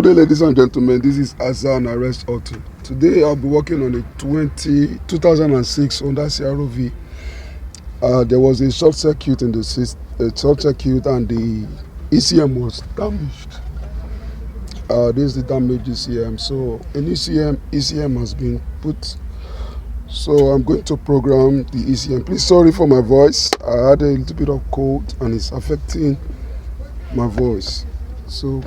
Good day, ladies and gentlemen. This is Azan Arrest Autel. Today I'll be working on a 2006 Honda CR-V. There was a short circuit in the system, and the ECM was damaged. This is the damaged ECM. So an ECM has been put. So I'm going to program the ECM. Please, sorry for my voice. I had a little bit of cold and it's affecting my voice. So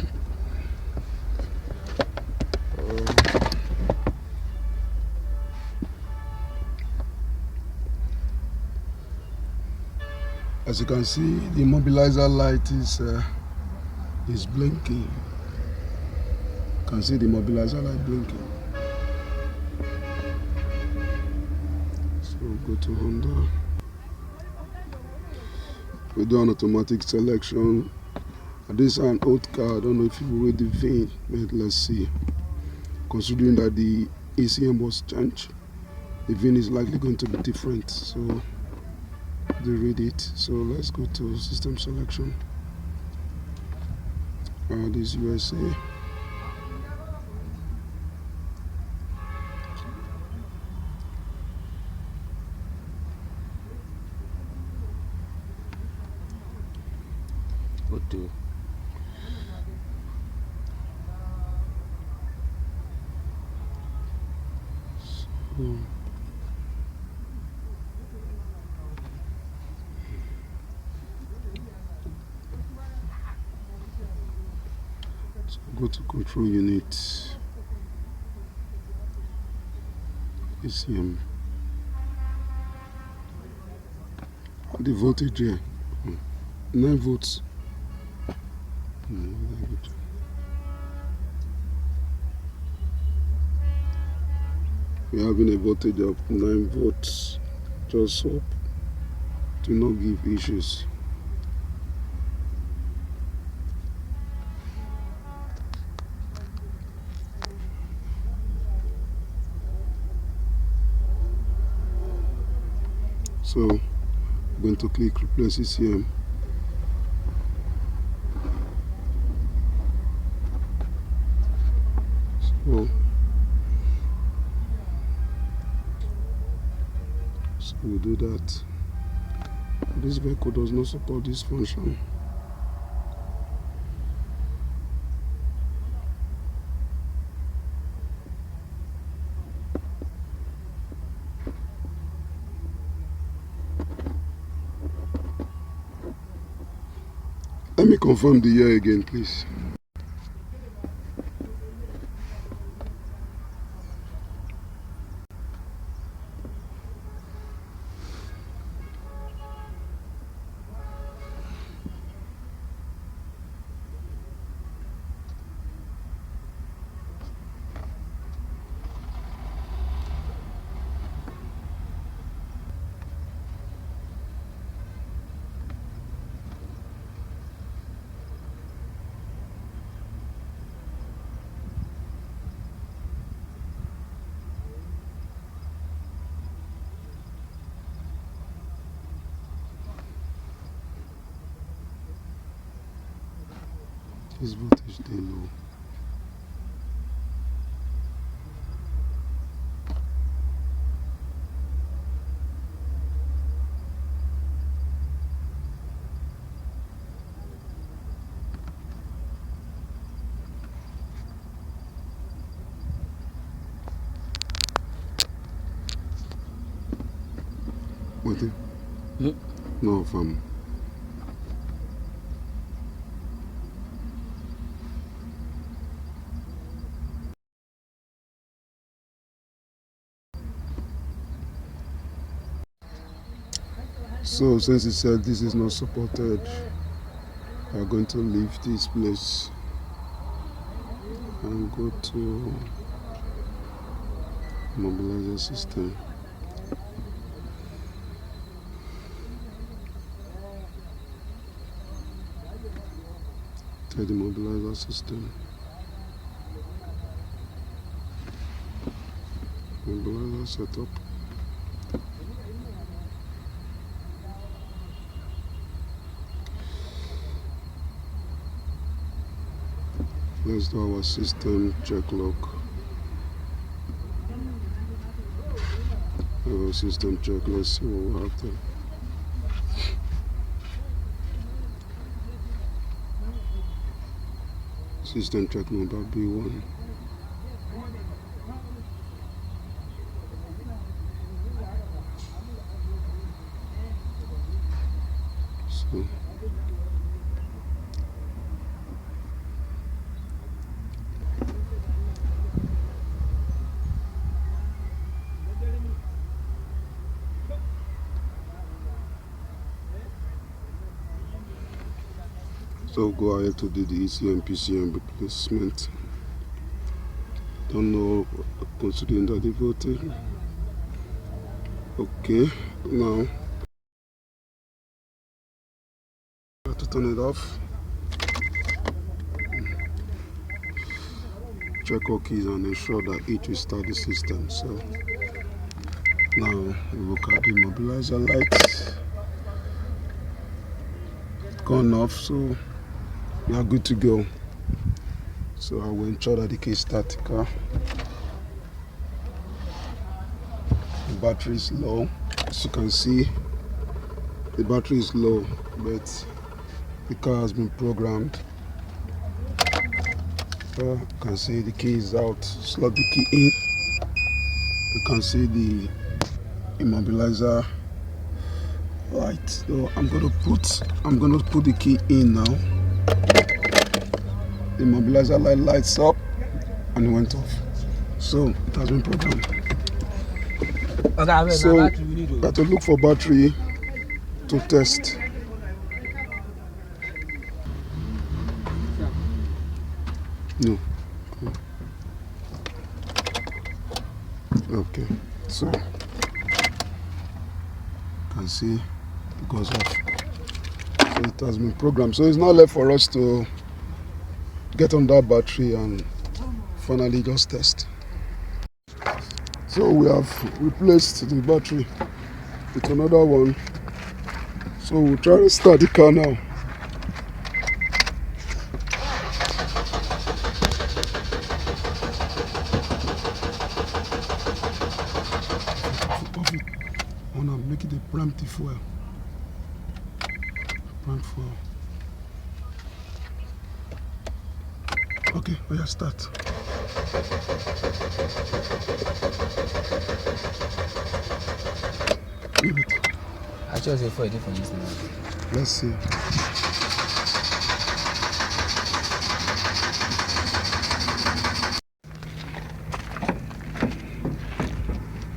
as you can see, the immobilizer light is blinking. You can see the immobilizer light blinking. So go to Honda. We do an automatic selection. This is an old car. I don't know if you will read the VIN, but let's see. Considering that the ECM was changed, the VIN is likely going to be different. So they read it. So let's go to system selection. This USA. Autel. So go to control unit. ECM. The voltage here, 9 volts. We're having a voltage of 9 volts. Just hope to not give issues. So I'm going to click replace ECM. So we'll do that. This vehicle does not support this function. Let me confirm the year again, please. This voltage dey low. What? No, fam. So since it said this is not supported, we are going to leave this place and go to Immobilizer system. Take the Immobilizer system. Immobilizer setup. Let's do our system check log. Our system check. Let's see what we have there. System check number B1. So go ahead to do the ECM PCM replacement. Don't know, considering that the voltage. Okay, now I have to turn it off. Check all keys and ensure that each will start the system. So now we look at the immobilizer lights. Gone off, so we are good to go. So I will ensure that the key start the car. The battery is low. As you can see, the battery is low, but the car has been programmed. You can see the key is out. Slot the key in. You can see the immobilizer light. So I'm gonna put the key in now. The immobilizer light lights up and went off. So it has been programmed. So we have to look for battery to test. No. Okay. So you can see it goes off. So it has been programmed. So it's not left for us to get on that battery and finally just test. So we have replaced the battery with another one. So we'll try to start the car now. I want to make it a preemptive fuel. Prompt fuel. Okay, we are start. Leave it. I chose it for a different reason. Let's see.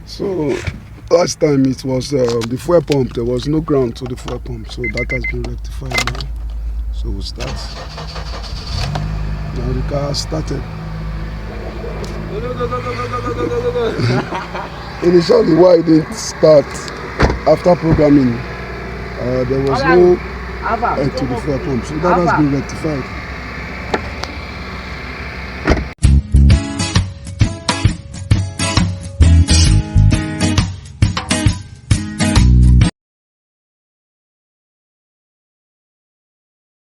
So last time it was the fuel pump. There was no ground to the fuel pump, so that has been rectified now. So we'll start. Now the car started. Initially, why it didn't start after programming, there was no end to the fuel pump, so that has been rectified.